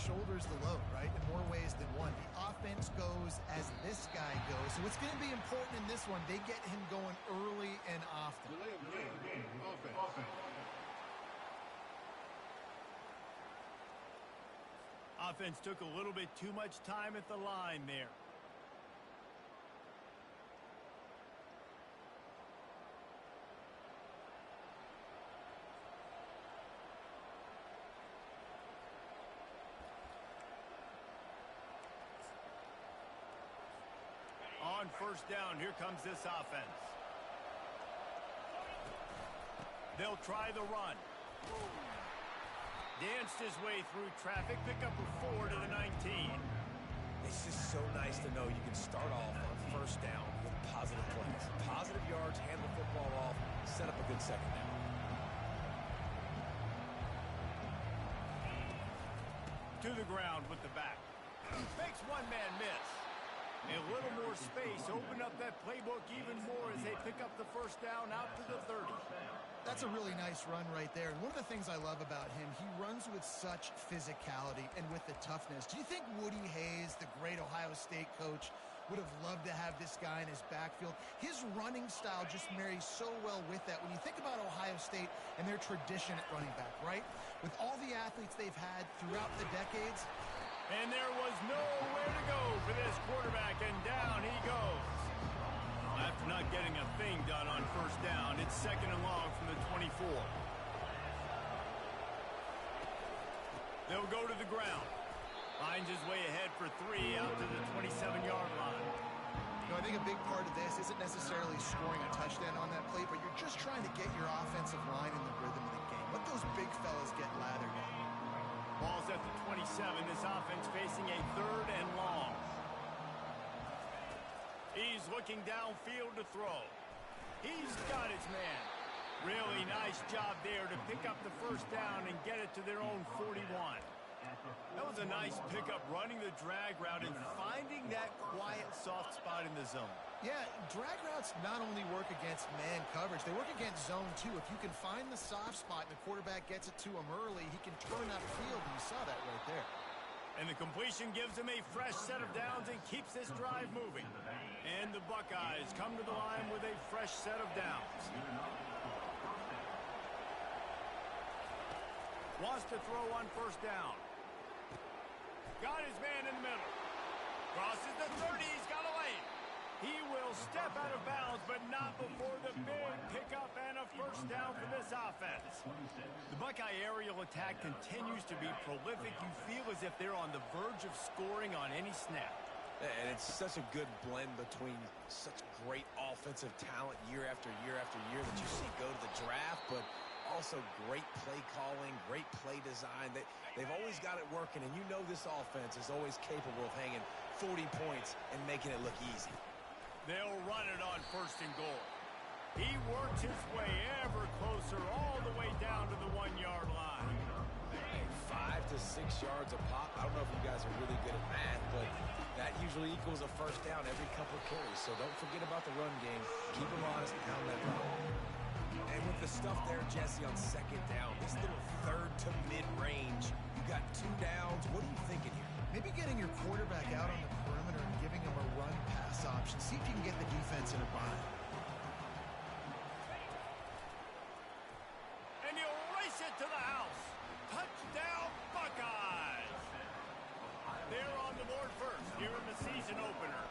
shoulders the load, right, in more ways than one. The offense goes as this guy goes. So it's going to be important in this one. They get him going early and often. Offense took a little bit too much time at the line there. On first down, here comes this offense. They'll try the run. Danced his way through traffic, pick up a 4 to the 19. It's just so nice to know you can start off on first down with positive plays. Positive yards, hand the football off, set up a good second down. To the ground with the back. Makes one man miss. A little more space, open up that playbook even more as they pick up the first down out to the 30. That's a really nice run right there. And one of the things I love about him, he runs with such physicality and with the toughness. Do you think Woody Hayes, the great Ohio State coach, would have loved to have this guy in his backfield? His running style just marries so well with that. When you think about Ohio State and their tradition at running back, right? With all the athletes they've had throughout the decades. And there was nowhere to go for this quarterback, and down he goes. After not getting a thing done on first down, it's second and long from the 24. They'll go to the ground. Finds his way ahead for 3 out to the 27-yard line. You know, I think a big part of this isn't necessarily scoring a touchdown on that play, but you're just trying to get your offensive line in the rhythm of the game. Let those big fellas get lathered in. Ball's at the 27. This offense facing a 3rd and long. He's looking downfield to throw. He's got his man. Really nice job there to pick up the first down and get it to their own 41. That was a nice pickup, running the drag route and finding that quiet, soft spot in the zone. Yeah, drag routes not only work against man coverage, they work against zone too. If you can find the soft spot and the quarterback gets it to him early, he can turn upfield, and you saw that right there. And the completion gives him a fresh set of downs and keeps this drive moving. And the Buckeyes come to the line with a fresh set of downs. Wants to throw on first down. Got his man in the middle. Crosses the 30. He's got a lane. He will step out of bounds, but not before the big pickup and a first down for this offense. The Buckeye aerial attack continues to be prolific. You feel as if they're on the verge of scoring on any snap. And it's such a good blend between such great offensive talent year after year after year that you see go to the draft, but also great play calling, great play design. They've always got it working, and you know this offense is always capable of hanging 40 points and making it look easy. They'll run it on first and goal. He works his way ever closer all the way down to the 1-yard line. 5 to 6 yards a pop. I don't know if you guys are really good at math, but that usually equals a first down every couple of carries. So don't forget about the run game. Keep them honest and pound that ball. And with the stuff there, Jesse, on second down, this little 3rd to mid-range, you got 2 downs. What are you thinking here? Maybe getting your quarterback out on the perimeter and giving him a run-pass option. See if you can get the defense in a bind. And he'll race it to the house. Touchdown, Buckeyes! They're on the board first here in the season opener.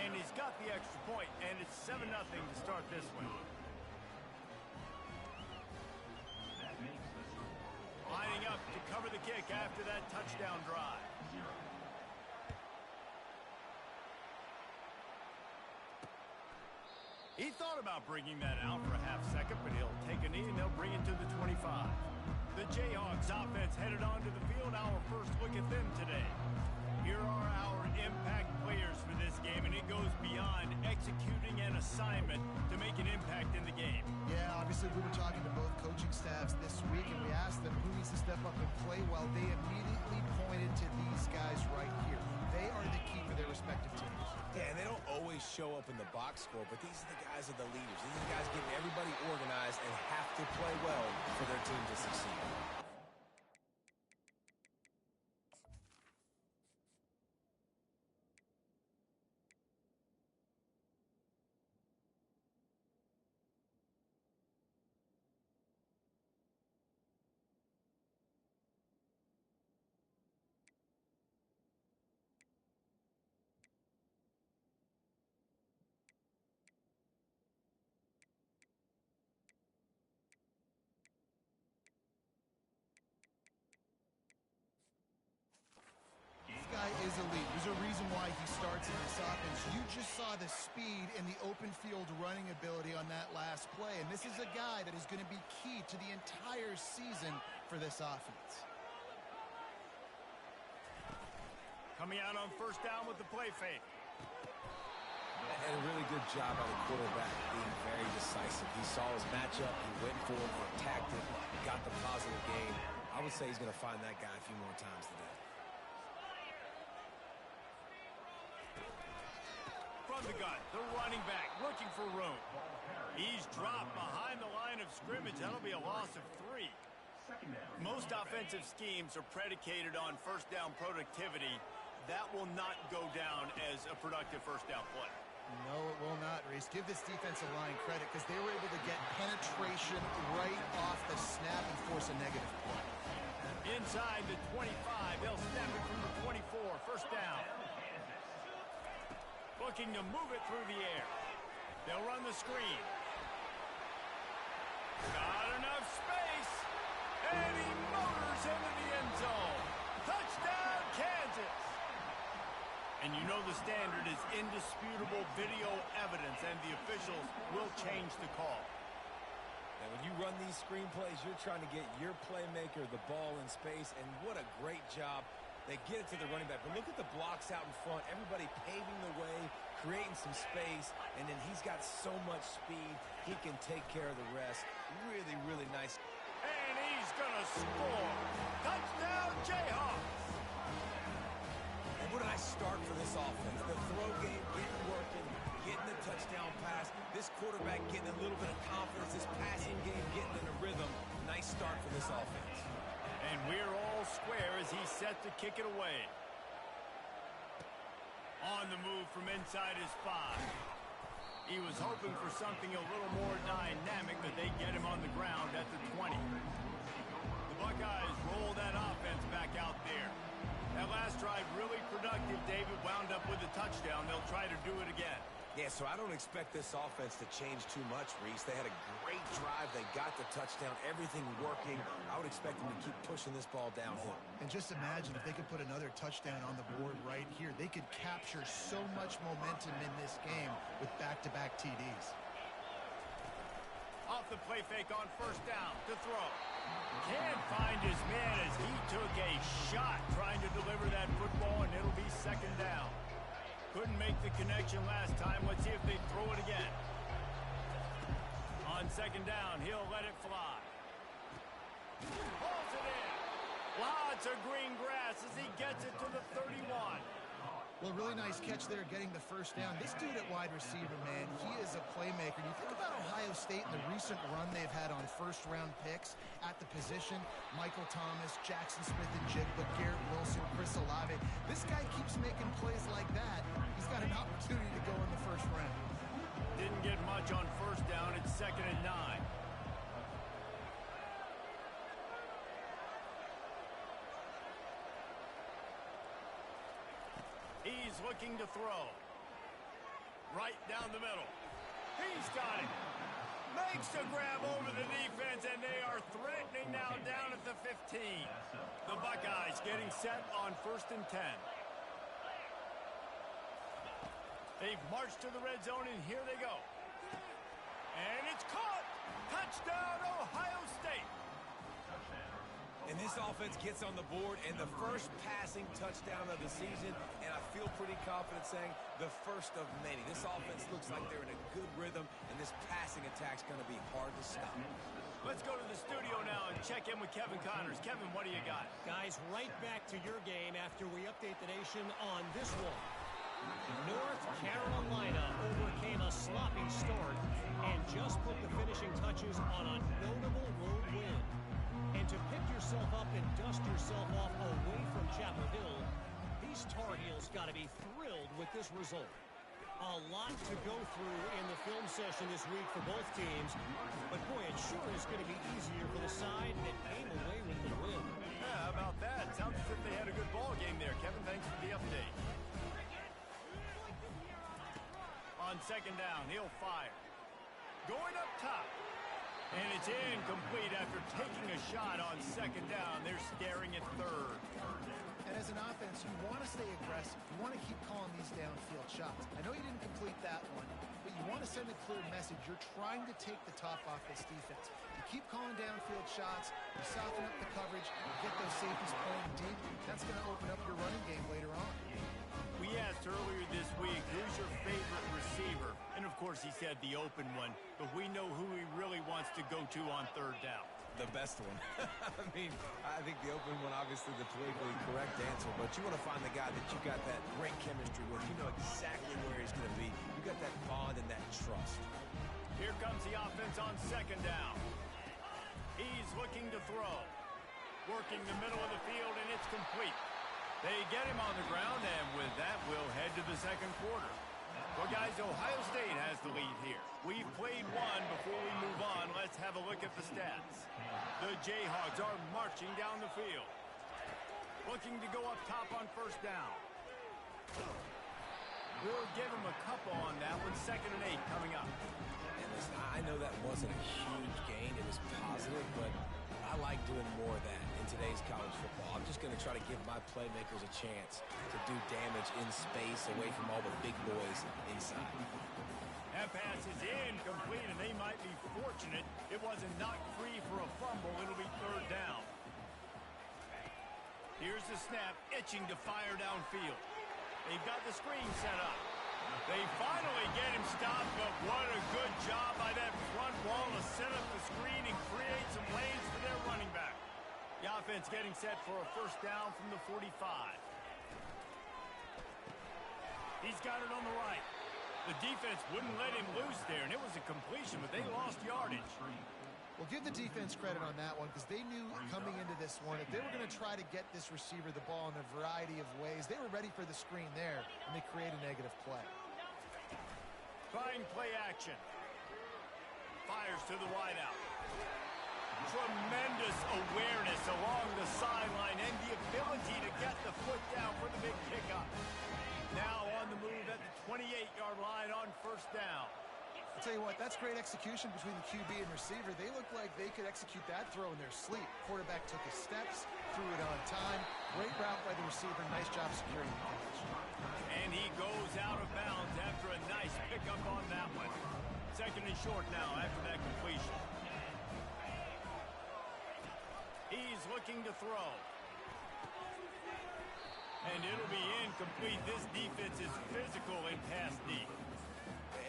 And he's got the extra point, and it's 7-0 to start this one. Lining up to cover the kick after that touchdown drive. He thought about bringing that out for a half second, but he'll take a knee and they'll bring it to the 25. The Jayhawks offense headed onto the field. Our first look at them today. Here are our impact players for this game, and it goes beyond executing an assignment to make an impact in the game. Yeah, obviously we were talking to both coaching staffs this week, and we asked them who needs to step up and play well. They immediately pointed to these guys right here. They are the key for their respective teams. Yeah, and they don't always show up in the box score, but these are the guys that are the leaders. These are the guys getting everybody organized and have to play well for their team to succeed. is elite. There's a reason why he starts in this offense. You just saw the speed and the open field running ability on that last play, and this is a guy that is going to be key to the entire season for this offense. Coming out on first down with the play fake. And a really good job by the quarterback being very decisive. He saw his matchup, he went for it, attacked it, got the positive gain. I would say he's going to find that guy a few more times today. From the gun, the running back looking for room. He's dropped behind the line of scrimmage. That'll be a loss of 3. Most offensive schemes are predicated on first down productivity. That will not go down as a productive first down play. No, it will not, Reese. Give this defensive line credit because they were able to get penetration right off the snap and force a negative play. Inside the 25, they'll snap it from the 24. First down. Looking to move it through the air. They'll run the screen. Got enough space. And he motors into the end zone. Touchdown, Kansas. And you know the standard is indisputable video evidence, and the officials will change the call. And when you run these screen plays, you're trying to get your playmaker the ball in space, and what a great job. They get it to the running back. But look at the blocks out in front. Everybody paving the way, creating some space, and then he's got so much speed, he can take care of the rest. Really, really nice. And he's going to score. Touchdown, Jayhawks. And what a nice start for this offense. The throw game getting working, getting the touchdown pass. This quarterback getting a little bit of confidence. This passing game getting in a rhythm. Nice start for this offense. And we're all square as he's set to kick it away. On the move from inside his 5. He was hoping for something a little more dynamic, but they get him on the ground at the 20. The Buckeyes roll that offense back out there. That last drive really productive. David wound up with a touchdown. They'll try to do it again. Yeah, so I don't expect this offense to change too much, Reese. They had a great drive. They got the touchdown. Everything working. I would expect them to keep pushing this ball downhill. And just imagine if they could put another touchdown on the board right here. They could capture so much momentum in this game with back-to-back TDs. Off the play fake on first down to throw. Can't find his man as he took a shot trying to deliver that football, and it'll be second down. Couldn't make the connection last time. Let's see if they throw it again. On second down, he'll let it fly. Pulls it in. Lots of green grass as he gets it to the 31. Well, really nice catch there getting the first down. This dude at wide receiver, man, he is a playmaker. And you think about Ohio State and the recent run they've had on first-round picks at the position. Michael Thomas, Jackson Smith-Njigba, Garrett Wilson, Chris Olave. This guy keeps making plays like that. He's got an opportunity to go in the first round. Didn't get much on first down. It's 2nd and 9. He's looking to throw. Right down the middle. He's got it. Makes the grab over the defense, and they are threatening now down at the 15. The Buckeyes getting set on 1st and 10. They've marched to the red zone, and here they go. And it's caught. Touchdown, Ohio State. And this offense gets on the board, and the first passing touchdown of the season, and I feel pretty confident saying the first of many. This offense looks like they're in a good rhythm, and this passing attack's going to be hard to stop. Let's go to the studio now and check in with Kevin Connors. Kevin, what do you got? Guys, right back to your game after we update the nation on this one. North Carolina overcame a sloppy start and just put the finishing touches on a notable road win. And to pick yourself up and dust yourself off away from Chapel Hill, these Tar Heels got to be thrilled with this result. A lot to go through in the film session this week for both teams, but boy, it sure is going to be easier for the side that came away with the win. Yeah, how about that? Sounds as if they had a good ball game there. Kevin, thanks for the update. On second down, he'll fire. Going up top. And it's incomplete after taking a shot on second down. They're staring at third. And as an offense, you want to stay aggressive. aggressive. You want to keep calling these downfield shots. I know you didn't complete that one, but you want to send a clear message. You're trying to take the top off this defense. You keep calling downfield shots, you soften up the coverage, you get those safeties playing deep. That's going to open up your running game later on. We asked earlier this week, who's your favorite receiver? And, of course, he said the open one. But we know who he really wants to go to on third down. The best one. I mean, I think the open one, obviously, the politically correct answer. But you want to find the guy that you got that great chemistry with. You know exactly where he's going to be. You got that bond and that trust. Here comes the offense on second down. He's looking to throw. Working the middle of the field, and it's complete. They get him on the ground, and with that, we'll head to the second quarter. Well, guys, Ohio State has the lead here. We've played one. Before we move on, let's have a look at the stats. The Jayhawks are marching down the field. Looking to go up top on first down. We'll give him a couple on that one. 2nd and 8 coming up. And listen, I know that wasn't a huge gain. It was positive, but I like doing more of that in today's college football. I'm just going to try to give my playmakers a chance to do damage in space away from all the big boys inside. That pass is incomplete, and they might be fortunate it wasn't knocked free for a fumble. It'll be third down. Here's the snap, itching to fire downfield. They've got the screen set up. They finally get him stopped, but what a good job by that front wall to set up the screen and create some lanes for their running back. The offense getting set for a first down from the 45. He's got it on the right. The defense wouldn't let him loose there, and it was a completion, but they lost yardage. Well, give the defense credit on that one because they knew coming into this one if they were going to try to get this receiver the ball in a variety of ways, they were ready for the screen there, and they create a negative play. Fine play action. Fires to the wideout. Tremendous awareness along the sideline and the ability to get the foot down for the big pickup. Now on the move at the 28-yard line on first down. I'll tell you what, that's great execution between the QB and receiver. They look like they could execute that throw in their sleep. Quarterback took his steps, threw it on time. Great route by the receiver. Nice job securing the catch. And he goes out of bounds after a nice pickup on that one. 2nd and short now after that completion. He's looking to throw. And it'll be incomplete. This defense is physical and pass deep.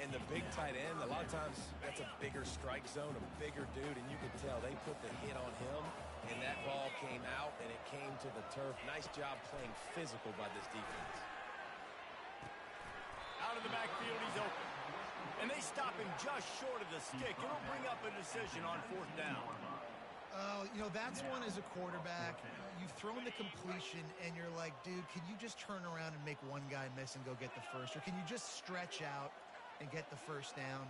And the big tight end, a lot of times that's a bigger strike zone, a bigger dude, and you can tell they put the hit on him, and that ball came out, and it came to the turf. Nice job playing physical by this defense. Out of the backfield, he's open. And they stop him just short of the stick. It'll bring up a decision on fourth down. You know, that's one as a quarterback. You've thrown the completion, and you're like, dude, can you just turn around and make one guy miss and go get the first? Or can you just stretch out and get the first down?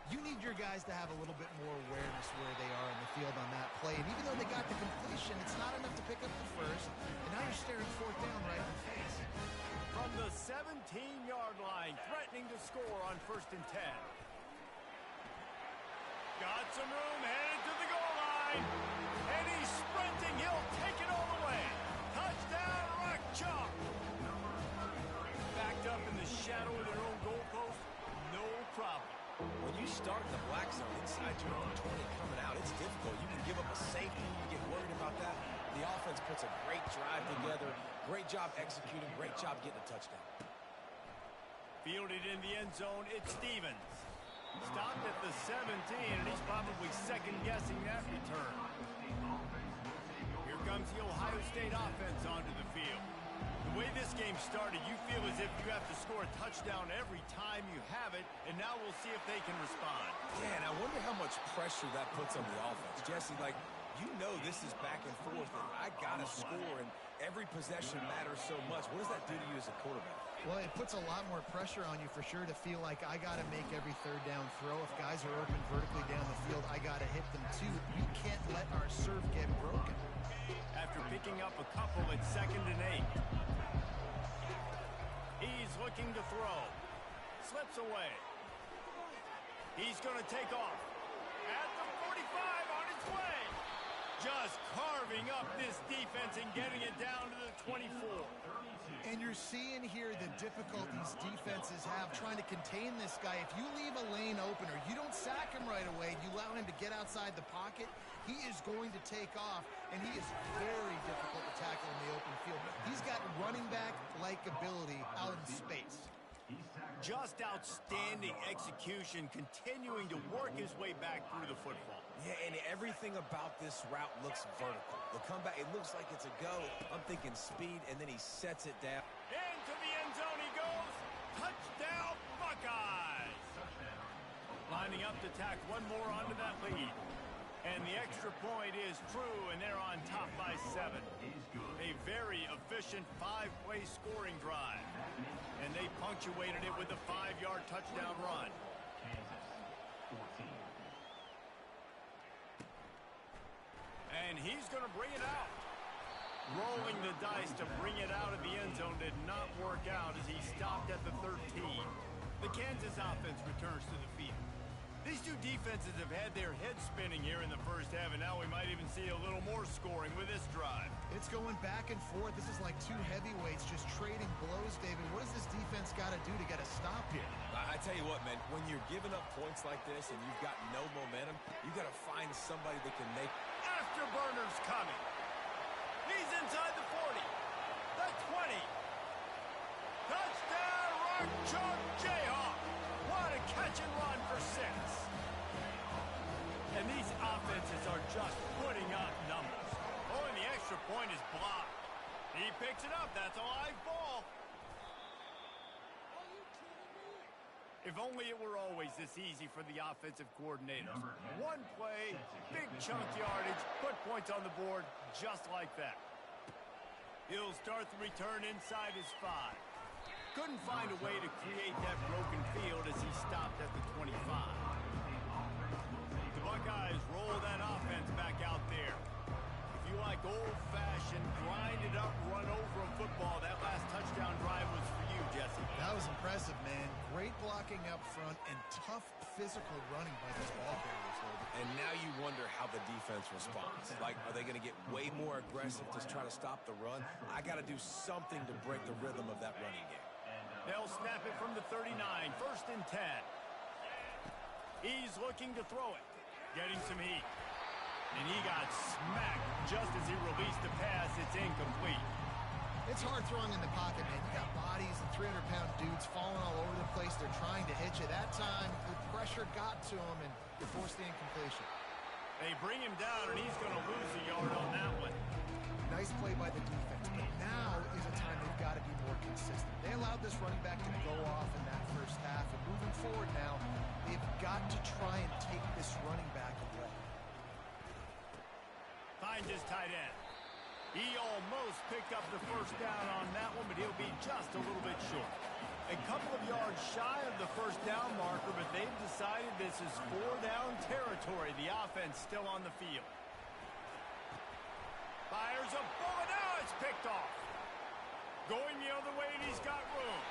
You need your guys to have a little bit more awareness where they are in the field on that play. And even though they got the completion, it's not enough to pick up the first. And now you're staring fourth down right in the face. From the 17-yard line, threatening to score on 1st and 10. Got some room, headed to the goal line. And he's sprinting. He'll take it all the way. Touchdown, Rock Chalk. Backed up in the shadow of their own goalpost. No problem. When you start in the black zone inside your own 20 coming out, it's difficult. You can give up a safety. You get worried about that. The offense puts a great drive together. Great job executing. Great job getting a touchdown. Fielded in the end zone, it's Stevens. Stopped at the 17, and he's probably second-guessing that return. Here comes the Ohio State offense onto the field. The way this game started, you feel as if you have to score a touchdown every time you have it, and now we'll see if they can respond. Yeah, and I wonder how much pressure that puts on the offense. Jesse, like, you know this is back and forth, and I got to score, and every possession matters so much. What does that do to you as a quarterback? Well, it puts a lot more pressure on you for sure to feel like I got to make every third down throw. If guys are open vertically down the field, I got to hit them too. We can't let our serve get broken. After picking up a couple, it's 2nd and 8. He's looking to throw. Slips away. He's going to take off. At the 45 on its way. Just carving up this defense and getting it down to the 24. And you're seeing here the difficulties defenses have trying to contain this guy. If you leave a lane open or you don't sack him right away, you allow him to get outside the pocket, he is going to take off, and he is very difficult to tackle in the open field. He's got running back-like ability out in space. Just outstanding execution, continuing to work his way back through the football. Yeah, and everything about this route looks vertical. The comeback, it looks like it's a go. I'm thinking speed, and then he sets it down. Into the end zone he goes. Touchdown, Buckeyes. Lining up to tack one more onto that lead. And the extra point is true, and they're on top by 7. A very efficient 5-play scoring drive. And they punctuated it with a 5-yard touchdown run. And he's going to bring it out. Rolling the dice to bring it out of the end zone did not work out as he stopped at the 13. The Kansas offense returns to the field. These two defenses have had their heads spinning here in the first half, and now we might even see a little more scoring with this drive. It's going back and forth. This is like two heavyweights just trading blows, David. What does this defense got to do to get a stop here? I tell you what, man, when you're giving up points like this and you've got no momentum, you got to find somebody that can make... Afterburner's coming. He's inside the 40. The 20. Touchdown, Rock Chalk Jayhawk. What a catch and run for 6. And these offenses are just putting up numbers. Oh, and the extra point is blocked. He picks it up. That's a live ball. If only it were always this easy for the offensive coordinators. One play, big chunk yardage, put points on the board just like that. He'll start the return inside his 5. Couldn't find a way to create that broken field as he stopped at the 25. The Buckeyes roll that offense back out there. If you like old-fashioned, grind-it-up, run-over a football, that last touchdown drive was for you, Jesse. That was impressive, man. Great blocking up front and tough physical running by these ball carriers. And now you wonder how the defense responds. Like, are they going to get way more aggressive to try to stop the run? I got to do something to break the rhythm of that running game. They'll snap it from the 39, 1st and 10. He's looking to throw it, getting some heat. And he got smacked just as he released the pass. It's incomplete. It's hard throwing in the pocket, man. You got bodies and 300-pound dudes falling all over the place. They're trying to hit you. That time, the pressure got to him and forced the incompletion. They bring him down, and he's going to lose a yard on that one. Nice play by the defense, but now is a time they've got to be more consistent. They allowed this running back to go off in that first half, and moving forward now, they've got to try and take this running back away. Finds his tight end. He almost picked up the first down on that one, but he'll be just a little bit short. A couple of yards shy of the first down marker, but they've decided this is 4-down territory. The offense still on the field. Fires a bullet. Now it's picked off. Going the other way, and he's got room.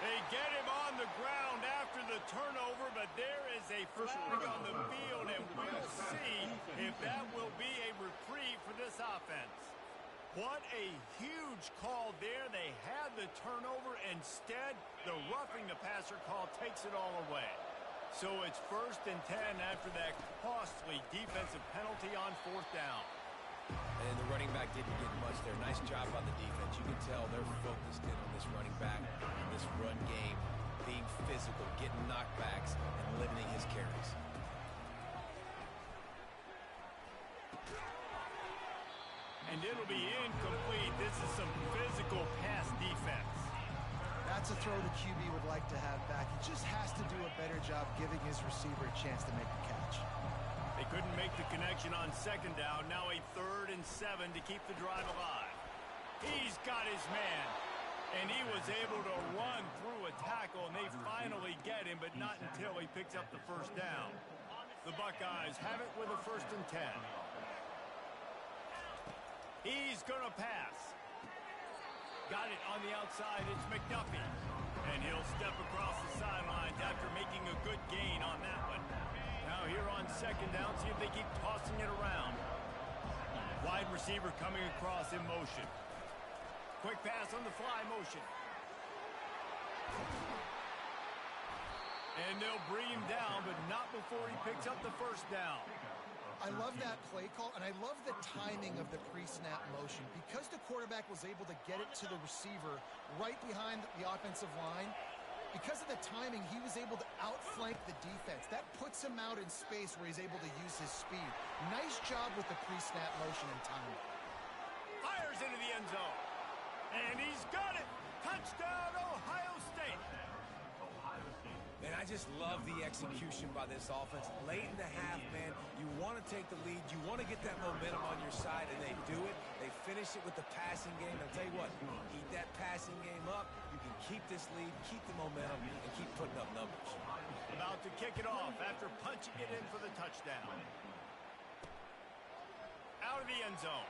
They get him on the ground after the turnover, but there is a flag on the field, and we'll see if that will be a reprieve for this offense. What a huge call there. They had the turnover. Instead, the roughing the passer call takes it all away. So it's 1st and 10 after that costly defensive penalty on 4th down. And the running back didn't get much there. Nice job by the defense. You can tell they're focused in on this running back, this run game, being physical, getting knockbacks, and limiting his carries. And it'll be incomplete. This is some physical pass defense. That's a throw the QB would like to have back. He just has to do a better job giving his receiver a chance to make the catch. They couldn't make the connection on 2nd down. Now a 3rd and 7 to keep the drive alive. He's got his man. And he was able to run through a tackle, and they finally get him, but not until he picks up the first down. The Buckeyes have it with a 1st and 10. He's going to pass. Got it on the outside. It's McDuffie. And he'll step across the sidelines after making a good gain on that one. Now here on 2nd down, see if they keep tossing it around. Wide receiver coming across in motion. Quick pass on the fly motion. And they'll bring him down, but not before he picks up the first down. I love that play call, and I love the timing of the pre-snap motion. Because the quarterback was able to get it to the receiver right behind the offensive line, because of the timing, he was able to outflank the defense. That puts him out in space where he's able to use his speed. Nice job with the pre-snap motion and timing. Fires into the end zone. And he's got it. Touchdown, Ohio State. And I just love the execution by this offense. Late in the half, man, you want to take the lead. You want to get that momentum on your side, and they do it. They finish it with the passing game. I'll tell you what, keep that passing game up. You can keep this lead, keep the momentum, and keep putting up numbers. About to kick it off after punching it in for the touchdown. Out of the end zone.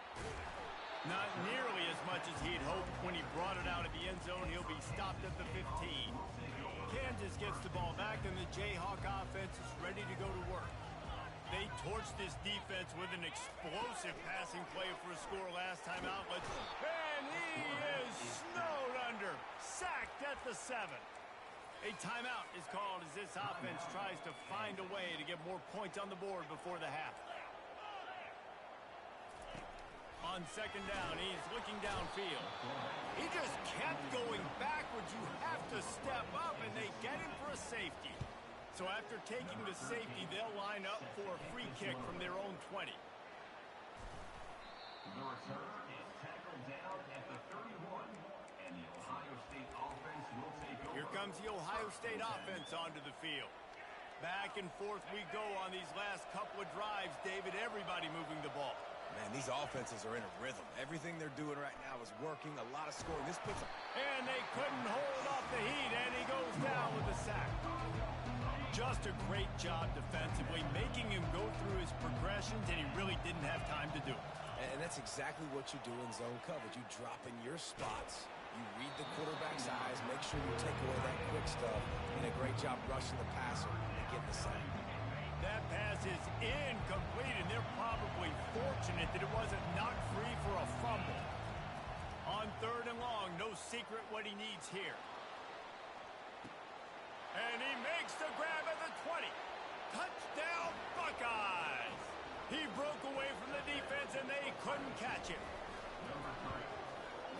Not nearly as much as he'd hoped when he brought it out of the end zone. He'll be stopped at the 15. Kansas gets the ball back, and the Jayhawk offense is ready to go to work. They torched this defense with an explosive passing play for a score last time out. And he is snowed under. Sacked at the 7. A timeout is called as this offense tries to find a way to get more points on the board before the half. On second down, he's looking downfield. He just kept going backwards. You have to step up, and they get him for a safety. So after taking the safety, they'll line up for a free kick from their own 20. The return is tackled down at the 31, and the Ohio State offense will take over. Here comes the Ohio State offense onto the field. Back and forth we go on these last couple of drives, David. Everybody moving the ball. Man, these offenses are in a rhythm. Everything they're doing right now is working. A lot of scoring. This puts them. And they couldn't hold off the heat, and he goes down with a sack. Just a great job defensively, making him go through his progressions, and he really didn't have time to do it. And that's exactly what you do in zone coverage. You drop in your spots. You read the quarterback's eyes. Make sure you take away that quick stuff. And a great job rushing the passer and getting the sack. That pass is incomplete, and they're probably fortunate that it wasn't knocked free for a fumble. On third and long, no secret what he needs here. And he makes the grab at the 20. Touchdown, Buckeyes! He broke away from the defense, and they couldn't catch him.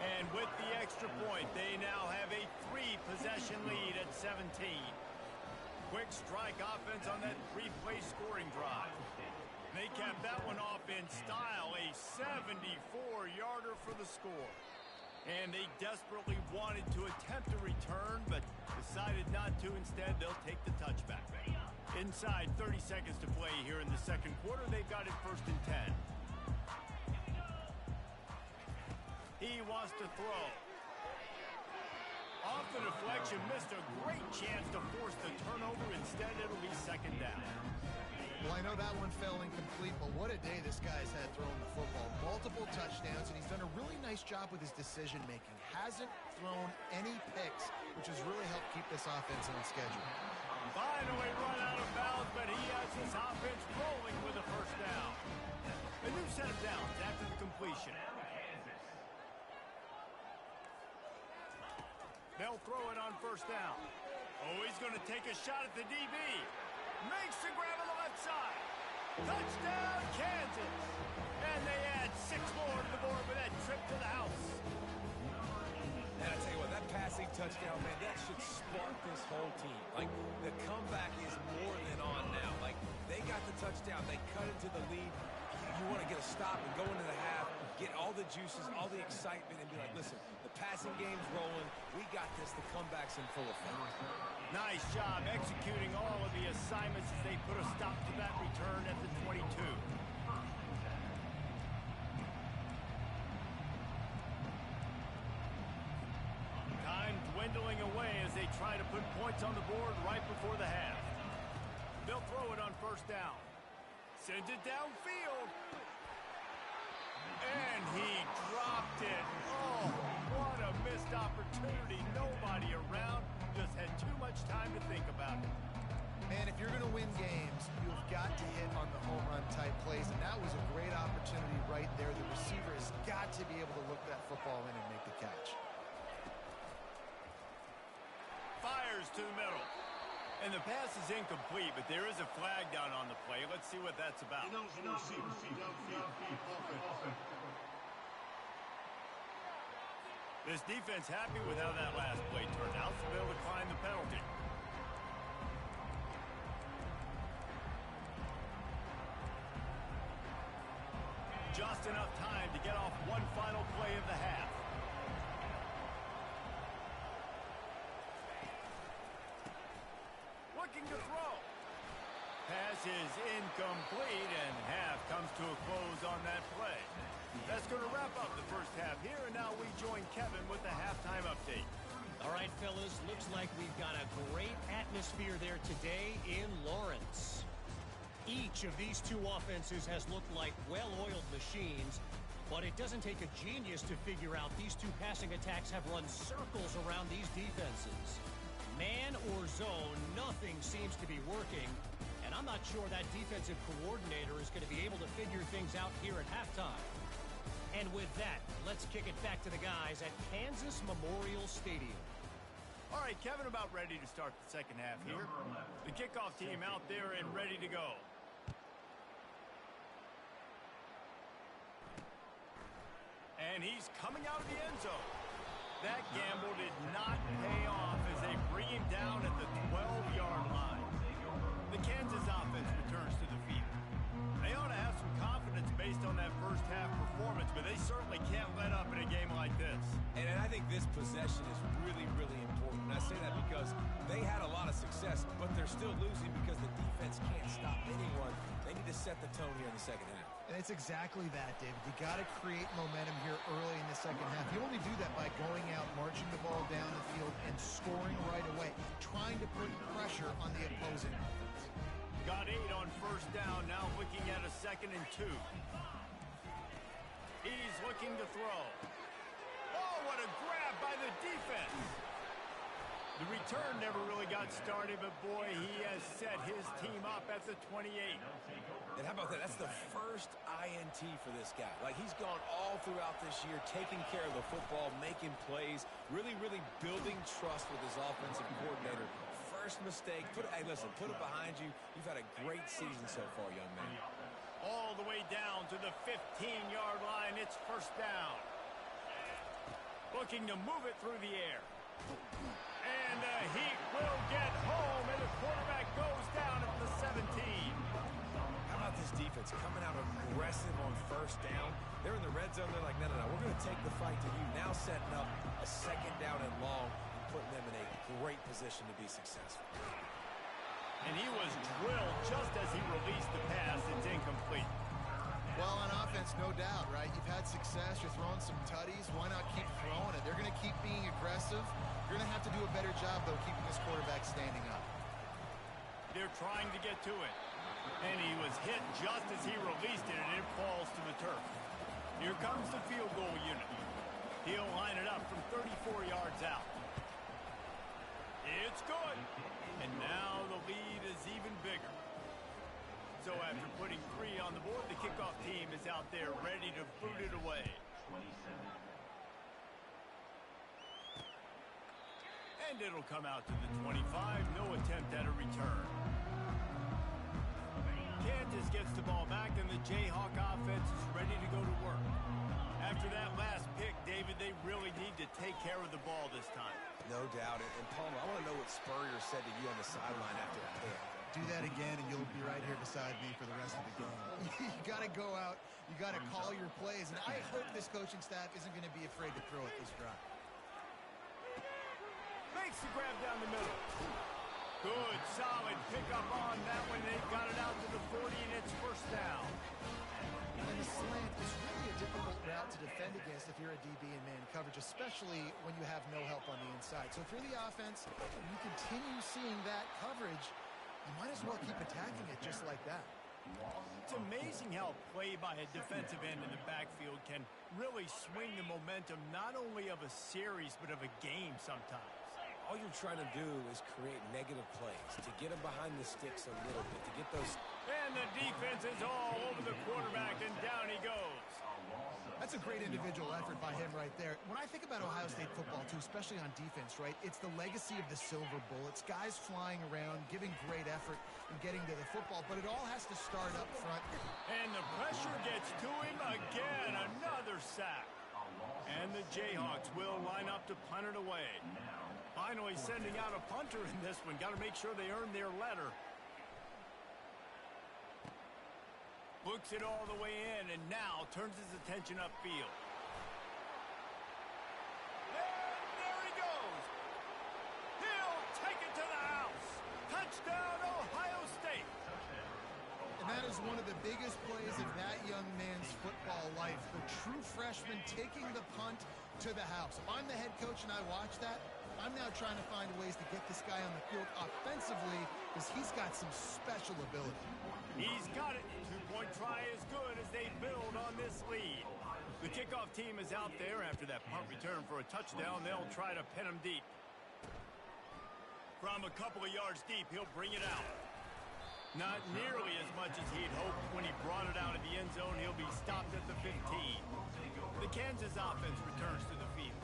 And with the extra point, they now have a 3-possession lead at 17. Quick strike offense on that 3-play scoring drive. They capped that one off in style, a 74-yarder for the score. And they desperately wanted to attempt a return, but decided not to. Instead, they'll take the touchback. Inside 30 seconds to play here in the second quarter. They've got it 1st and 10. He wants to throw. Off the deflection, missed a great chance to force the turnover. Instead, it'll be 2nd down. Well, I know that one fell incomplete, but what a day this guy's had throwing the football. Multiple touchdowns, and he's done a really nice job with his decision-making. Hasn't thrown any picks, which has really helped keep this offense on schedule. Finally run out of bounds, but he has his offense rolling with a 1st down. A new set of downs after the completion. They'll throw it on 1st down. Oh, he's going to take a shot at the DB. Makes the grab on the left side. Touchdown, Kansas. And they add 6 more to the board with that trip to the house. And I tell you what, that passing touchdown, man, that should spark this whole team. Like, the comeback is more than on now. Like, they got the touchdown. They cut into the lead. You want to get a stop and go into the half, get all the juices, all the excitement, and be like, listen, the passing game's rolling. We got this. The comeback's in full effect. Nice job executing all of the assignments as they put a stop to that return at the 22. Time dwindling away as they try to put points on the board right before the half. They'll throw it on 1st down. Sends it downfield. And he dropped it. Oh, what a missed opportunity. Nobody around. Just had too much time to think about it. Man, if you're going to win games, you've got to hit on the home run type plays, and that was a great opportunity right there. The receiver has got to be able to look that football in and make the catch. Fires to the middle. And the pass is incomplete, but there is a flag down on the play. Let's see what that's about. This defense happy with how that last play turned out, so they'll decline the penalty. Just enough time to get off one final play of the half. Looking to throw. Pass is incomplete, and half comes to a close on that play. That's going to wrap up the first half here, and now we join Kevin with the halftime update. All right, fellas, looks like we've got a great atmosphere there today in Lawrence. Each of these two offenses has looked like well-oiled machines, but it doesn't take a genius to figure out these two passing attacks have run circles around these defenses. Man or zone, nothing seems to be working, and I'm not sure that defensive coordinator is going to be able to figure things out here at halftime. And with that, let's kick it back to the guys at Kansas Memorial Stadium. All right, Kevin, about ready to start the second half here. The kickoff team out there and ready to go. And he's coming out of the end zone. That gamble did not pay off as they bring him down at the 12-yard line. The Kansas offense returns to the field. They ought to have some confidence based on that first half performance, but they certainly can't let up in a game like this. And I think this possession is really, really important. And I say that because they had a lot of success, but they're still losing because the defense can't stop anyone. They need to set the tone here in the second half. And it's exactly that, David. You got to create momentum here early in the second half. You only do that by going out, marching the ball down the field, and scoring right away, trying to put pressure on the opposing offense. Got 8 on first down, now looking at a 2nd and 2. He's looking to throw. Oh, what a grab by the defense. The return never really got started, but boy, he has set his team up at the 28. And how about that? That's the first INT for this guy. Like, he's gone all throughout this year, taking care of the football, making plays, really, really building trust with his offensive coordinator. First mistake. Hey, listen, put it behind you. You've had a great season so far, young man. All the way down to the 15-yard line. It's first down. Looking to move it through the air. And the Heat will get home, and the quarterback goes down at the 17. How about this defense coming out aggressive on first down? They're in the red zone. They're like, no, we're going to take the fight to you. Now setting up a 2nd down and long, and putting them in a great position to be successful. And he was drilled just as he released the pass. It's incomplete. Well, on offense, no doubt, right? You've had success. You're throwing some tutties. Why not keep throwing it? They're going to keep being aggressive. You're going to have to do a better job, though, keeping this quarterback standing up. They're trying to get to it. And he was hit just as he released it, and it falls to the turf. Here comes the field goal unit. He'll line it up from 34 yards out. It's good. And now the lead is even bigger. So after putting 3 on the board, the kickoff team is out there ready to boot it away. And it'll come out to the 25. No attempt at a return. Kansas gets the ball back, and the Jayhawk offense is ready to go to work. After that last pick, David, they really need to take care of the ball this time. No doubt. And Palmer, I want to know what Spurrier said to you on the sideline after the pick. Do that again, and you'll be right here beside me for the rest of the game. You got to go out. You got to call your plays. And I hope this coaching staff isn't going to be afraid to throw at this drive. Makes the grab down the middle. Good, solid pickup on that one. They've got it out to the 40, and it's first down. And the slant is really a difficult route to defend against if you're a DB in man coverage, especially when you have no help on the inside. So if you're the offense and you continue seeing that coverage, you might as well keep attacking it just like that. It's amazing how play by a defensive end in the backfield can really swing the momentum not only of a series but of a game sometimes. all you're trying to do is create negative plays, to get them behind the sticks a little bit, to get those... And the defense is all over the quarterback, and down he goes. That's a great individual effort by him right there. When I think about Ohio State football, too, especially on defense, right, it's the legacy of the Silver Bullets, guys flying around, giving great effort and getting to the football, but it all has to start up front. And the pressure gets to him again, another sack. And the Jayhawks will line up to punt it away. Finally sending out a punter in this one. Got to make sure they earn their letter. Looks it all the way in, and now turns his attention upfield. And there he goes. He'll take it to the house. Touchdown, Ohio State. And that is one of the biggest plays of that young man's football life. The true freshman taking the punt to the house. If I'm the head coach and I watch that, I'm now trying to find ways to get this guy on the field offensively because he's got some special ability. He's got it. Two-point try is good as they build on this lead. The kickoff team is out there after that punt return for a touchdown. They'll try to pin him deep. From a couple of yards deep, he'll bring it out. Not nearly as much as he'd hoped when he brought it out of the end zone. He'll be stopped at the 15. The Kansas offense returns to the field.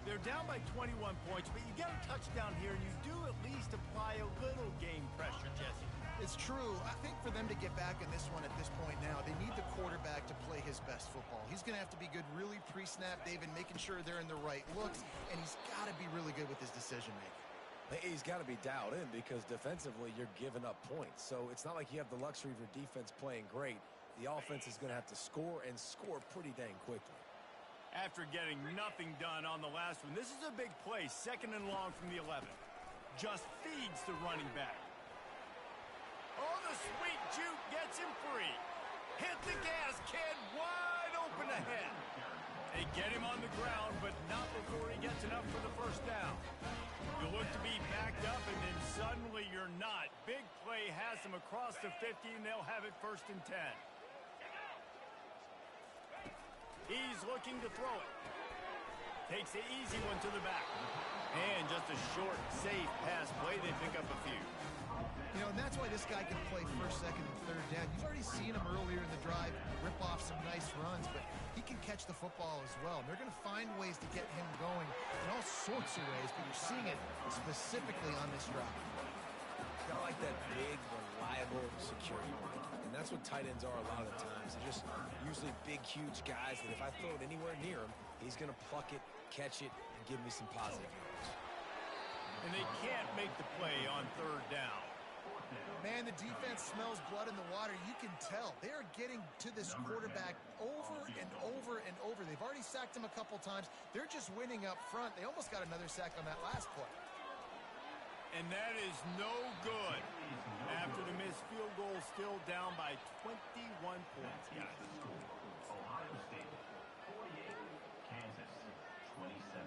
They're down by 21 points, but you get a touchdown here, and you do at least apply a little game pressure, Jesse. It's true. I think for them to get back in this one at this point now, they need the quarterback to play his best football. He's going to have to be good really pre-snap, David, making sure they're in the right looks, and he's got to be really good with his decision-making. He's got to be dialed in because defensively you're giving up points. So it's not like you have the luxury of your defense playing great. The offense is going to have to score and score pretty dang quickly. After getting nothing done on the last one, this is a big play, 2nd and long from the 11. Just feeds the running back. Oh, the sweet juke gets him free. Hit the gas, kid, wide open ahead. They get him on the ground, but not before he gets enough for the first down. You look to be backed up, and then suddenly you're not. Big play has them across the 50, and they'll have it 1st and 10. He's looking to throw it. Takes the easy one to the back. And just a short, safe pass play. They pick up a few. You know, and that's why this guy can play 1st, 2nd, and 3rd down. You've already seen him earlier in the drive rip off some nice runs, but he can catch the football as well. And they're going to find ways to get him going in all sorts of ways, but you're seeing it specifically on this drive. I like that big, reliable security blanket. And that's what tight ends are a lot of the times. They're just usually big, huge guys that if I throw it anywhere near him, he's going to pluck it, catch it, and give me some positive yards. And they can't make the play on 3rd down. Man, the defense smells blood in the water. You can tell. They are getting to this quarterback over and over and over. They've already sacked him a couple times. They're just winning up front. They almost got another sack on that last play. And that is no good. After the missed field goal, still down by 21 points, guys. Ohio State 48, Kansas 27.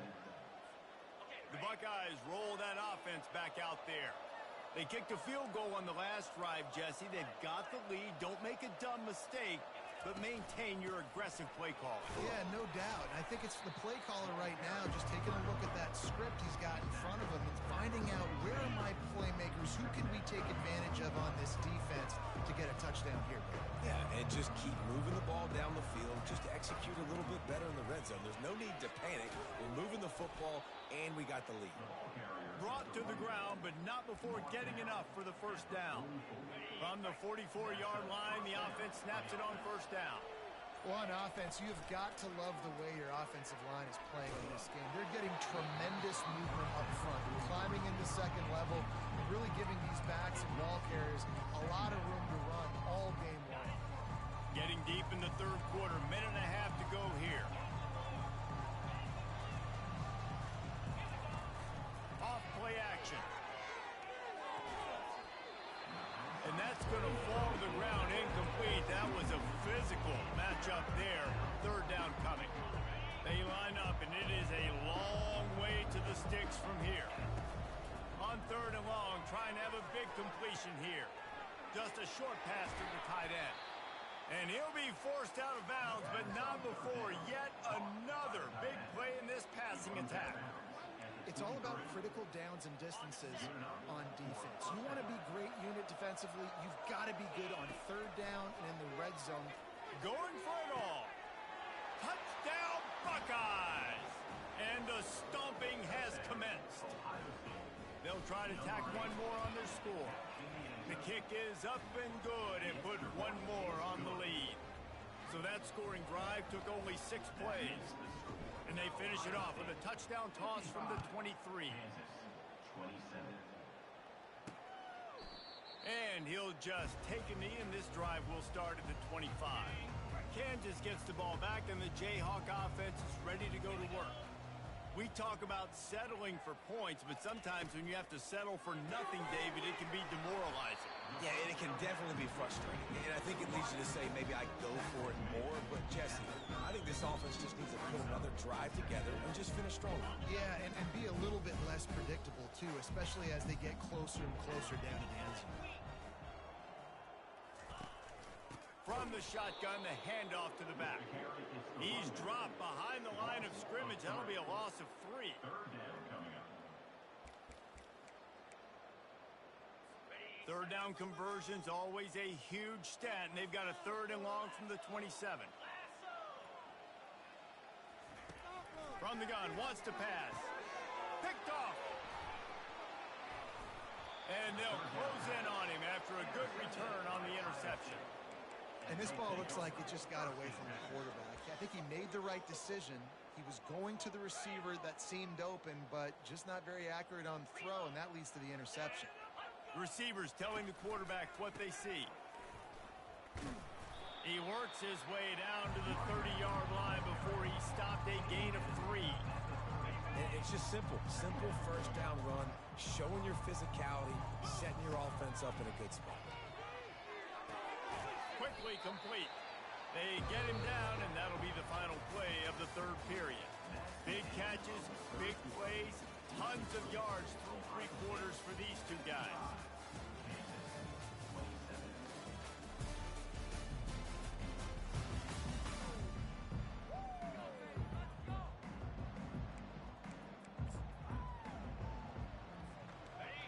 The Buckeyes roll that offense back out there. They kicked a field goal on the last drive, Jesse. They've got the lead. Don't make a dumb mistake, but maintain your aggressive play calling. Yeah, no doubt. I think it's the play caller right now just taking a look at that script he's got in front of him and finding out where are my playmakers, who can we take advantage of on this defense to get a touchdown here. Yeah, and just keep moving the ball down the field. Just execute a little bit better in the red zone. There's no need to panic. We're moving the football, and we got the lead. Brought to the ground, but not before getting enough for the 1st down. From the 44-yard line, the offense snaps it on 1st down. Well, on offense, you've got to love the way your offensive line is playing in this game. They're getting tremendous movement up front. They're climbing into 2nd level and really giving these backs and ball carriers a lot of room to run all game long. Getting deep in the 3rd quarter, minute and a half to go here. Off play action. And that's going to fall to the ground incomplete. That was a physical matchup there. 3rd down coming. They line up, and it is a long way to the sticks from here. On 3rd and long, trying to have a big completion here. Just a short pass to the tight end. And he'll be forced out of bounds, but not before yet another big play in this passing attack. It's all about critical downs and distances on defense. You want to be great unit defensively, you've got to be good on third down and in the red zone. Going for it all. Touchdown, Buckeyes! And the stomping has commenced. They'll try to tack one more on their score. The kick is up and good and put one more on the lead. So that scoring drive took only 6 plays. And they finish it off with a touchdown toss from the 23. And he'll just take a knee, and this drive will start at the 25. Kansas gets the ball back, and the Jayhawk offense is ready to go to work. We talk about settling for points, but sometimes when you have to settle for nothing, David, it can be demoralizing. Yeah, and it can definitely be frustrating. And I think it leads you to say maybe I go for it more. But, Jesse, I think this offense just needs to put another drive together and just finish strong. Yeah, and be a little bit less predictable, too, especially as they get closer and closer down to the end zone. From the shotgun, the handoff to the back. He's dropped behind the line of scrimmage. That'll be a loss of 3. Third down conversion's always a huge stat, and they've got a 3rd and long from the 27. From the gun, wants to pass. Picked off. And they'll close in on him after a good return on the interception. And this ball looks like it just got away from the quarterback. I think he made the right decision. He was going to the receiver that seemed open, but just not very accurate on the throw, and that leads to the interception. Receivers telling the quarterback what they see. He works his way down to the 30-yard line before he stopped a gain of 3. And it's just simple. Simple first down run, showing your physicality, setting your offense up in a good spot. Quickly complete. They get him down, and that'll be the final play of the 3rd period. Big catches, big plays, tons of yards through 3 quarters for these 2 guys.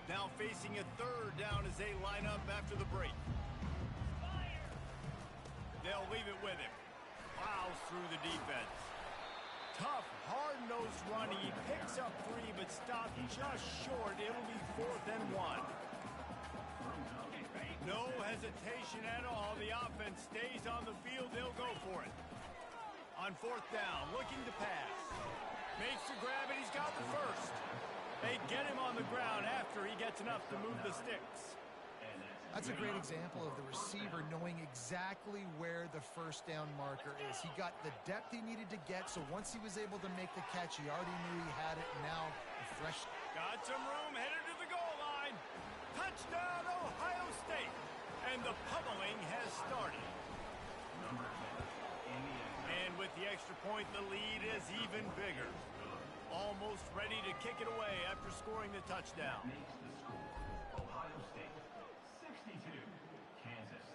Now facing a 3rd down as they line up after the break. They'll leave it with him. Plows through the defense. Tough, hard-nosed running. He picks up 3, but stops just short. It'll be 4th and 1. No hesitation at all. The offense stays on the field. They'll go for it. On 4th down, looking to pass. Makes the grab, and he's got the first. They get him on the ground after he gets enough to move the sticks. That's a great example of the receiver knowing exactly where the first down marker is. He got the depth he needed to get, so once he was able to make the catch, he already knew he had it, and now a fresh... Got some room, headed to the goal line. Touchdown, Ohio State. And the pummeling has started. And with the extra point, the lead is even bigger. Almost ready to kick it away after scoring the touchdown. Ohio State 62, Kansas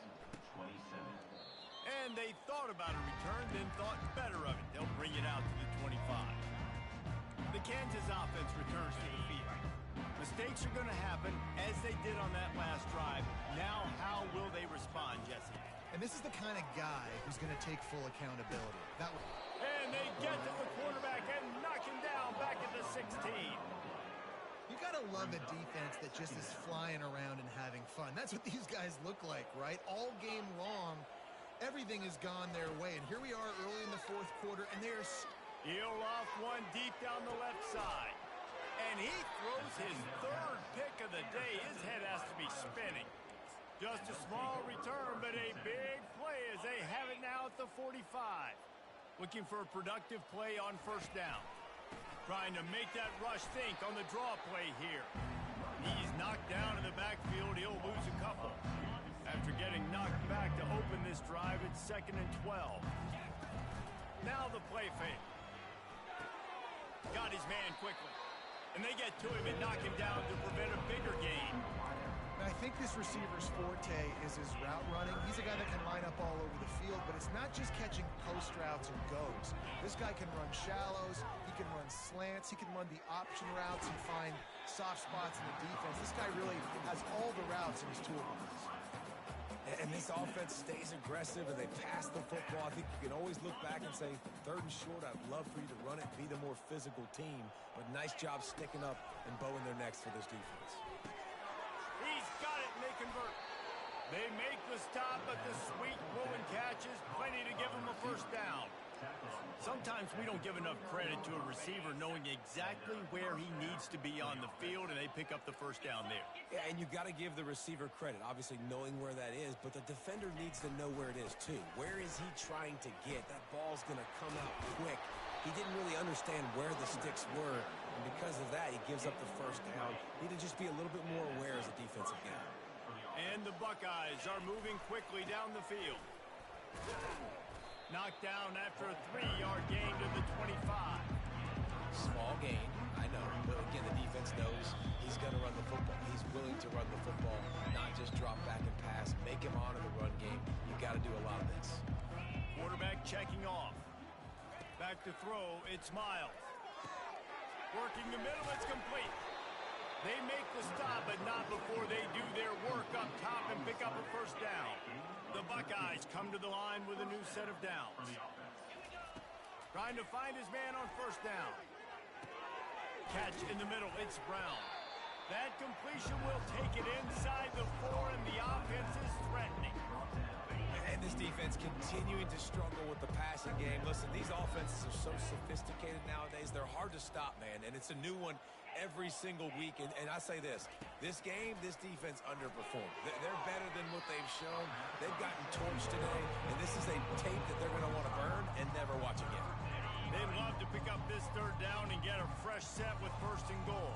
27. And they thought about a return, then thought better of it. They'll bring it out to the 25. The Kansas offense returns to the field. Mistakes are going to happen, as they did on that last drive. Now, how will they respond, Jesse? And this is the kind of guy who's going to take full accountability. And they get to the quarterback and knock him down back at the 16. You got to love a defense that just is flying around and having fun. That's what these guys look like, right? All game long, everything has gone their way. And here we are early in the 4th quarter, and there's... He'll off one deep down the left side. And he throws his 3rd pick of the day. His head has to be spinning. Just a small return, but a big play as they have it now at the 45. Looking for a productive play on 1st down. Trying to make that rush think on the draw play here. He's knocked down in the backfield. He'll lose a couple. After getting knocked back to open this drive, it's 2nd and 12. Now the play fake. Got his man quickly. And they get to him and knock him down to prevent a bigger gain. And I think this receiver's forte is his route running. He's a guy that can line up all over the field, but it's not just catching post routes and goes. This guy can run shallows, he can run slants, he can run the option routes and find soft spots in the defense. This guy really has all the routes in his toolbox. And this offense stays aggressive and they pass the football. I think you can always look back and say, 3rd and short, I'd love for you to run it, be the more physical team. But nice job sticking up and bowing their necks for this defense. He's got it, and they convert. They make the stop, but the sweet rolling catch is plenty to give them a first down. Sometimes we don't give enough credit to a receiver knowing exactly where he needs to be on the field, and they pick up the first down there. Yeah, and you got to give the receiver credit, obviously knowing where that is, but the defender needs to know where it is too. Where is he trying to get? That ball's going to come out quick. He didn't really understand where the sticks were, and because of that, he gives up the first down. Need to just be a little bit more aware as a defensive guy. And the Buckeyes are moving quickly down the field. Knocked down after a 3-yard gain to the 25. Small gain, I know, but again, the defense knows he's going to run the football. He's willing to run the football, not just drop back and pass, make him honor the run game. You got to do a lot of this. Quarterback checking off. Back to throw, it's Miles. Working the middle, it's complete. They make the stop, but not before they do their work up top and pick up a first down. The Buckeyes come to the line with a new set of downs. Trying to find his man on first down. Catch in the middle, it's Brown. That completion will take it inside the 4, and the offense is threatening. And this defense continuing to struggle with the passing game. Listen, these offenses are so sophisticated nowadays. They're hard to stop, man, and it's a new one every single week. And I say this game, this defense underperformed. They're better than what they've shown. They've gotten torched today, and this is a tape that they're going to want to burn and never watch again. They'd love to pick up this 3rd down and get a fresh set with 1st and goal.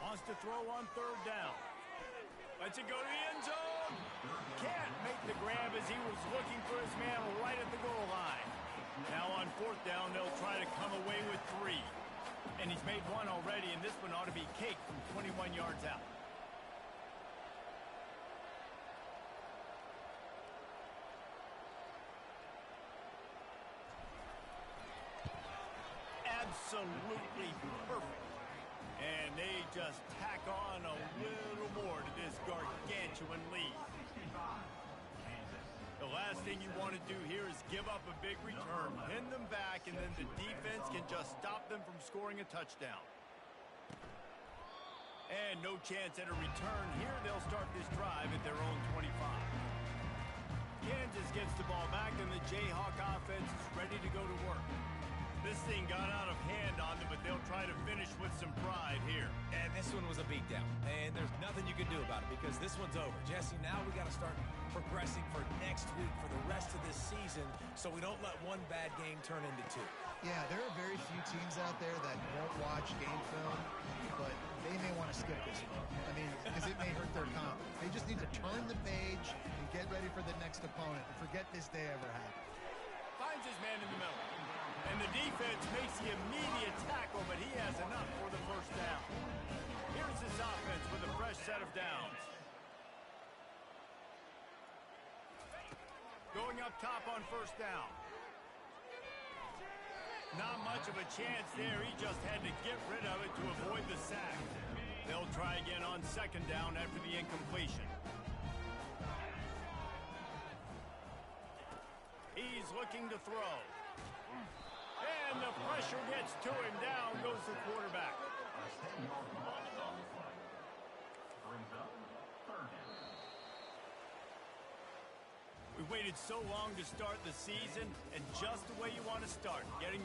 Wants to throw on 3rd down. Lets it go to the end zone. Can't make the grab as he was looking for his man right at the goal line. Now on 4th down, they'll try to come away with 3. And he's made 1 already, and this one ought to be cake from 21 yards out. Absolutely perfect. And they just tack on a little more to this gargantuan lead. The last thing you want to do here is give up a big return, pin them back, and then the defense can just stop them from scoring a touchdown. And no chance at a return here. They'll start this drive at their own 25. Kansas gets the ball back, and the Jayhawk offense is ready to go to work. This thing got out of hand on them, but they'll try to finish with some pride here. And this one was a beatdown. And there's nothing you can do about it because this one's over. Jesse, now we got to start progressing for next week, for the rest of this season, so we don't let one bad game turn into 2. Yeah, there are very few teams out there that won't watch game film, but they may want to skip this one. I mean, because it may hurt their confidence. They just need to turn the page and get ready for the next opponent and forget this day ever happened. Finds his man in the middle. And the defense makes the immediate tackle, but he has enough for the first down. Here's this offense with a fresh set of downs. Going up top on first down. Not much of a chance there. He just had to get rid of it to avoid the sack. They'll try again on 2nd down after the incompletion. He's looking to throw. And the pressure gets to him. Down goes the quarterback. We waited so long to start the season, and just the way you want to start, getting